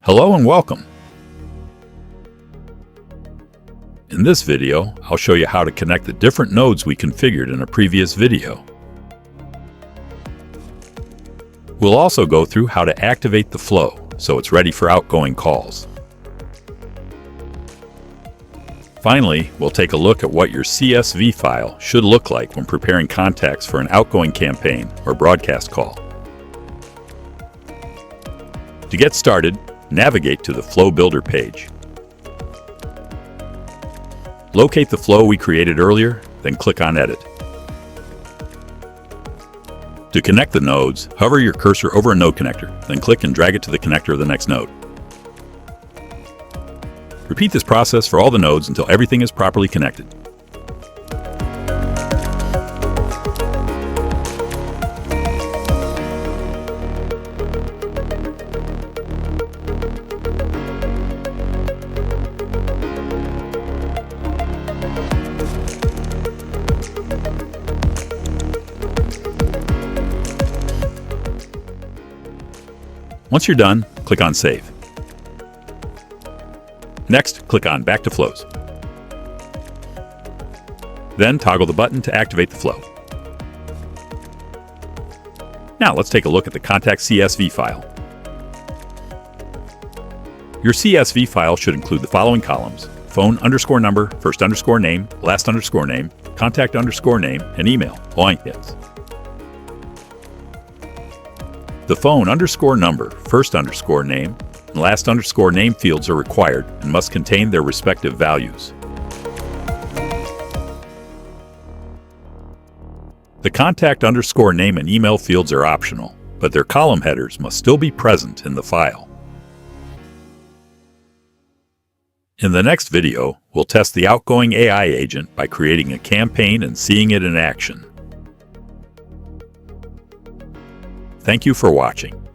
Hello and welcome. In this video, I'll show you how to connect the different nodes we configured in a previous video. We'll also go through how to activate the flow so it's ready for outgoing calls. Finally, we'll take a look at what your CSV file should look like when preparing contacts for an outgoing campaign or broadcast call. To get started, navigate to the Flow Builder page. Locate the flow we created earlier, then click on Edit. To connect the nodes, hover your cursor over a node connector, then click and drag it to the connector of the next node. Repeat this process for all the nodes until everything is properly connected. Once you're done, click on Save. Next, click on Back to Flows. Then toggle the button to activate the flow. Now let's take a look at the contact CSV file. Your CSV file should include the following columns: phone underscore number, first underscore name, last underscore name, contact underscore name, and email. Line hits. The phone underscore number, first underscore name, and last underscore name fields are required and must contain their respective values. The contact underscore name and email fields are optional, but their column headers must still be present in the file. In the next video, we'll test the outgoing AI agent by creating a campaign and seeing it in action. Thank you for watching.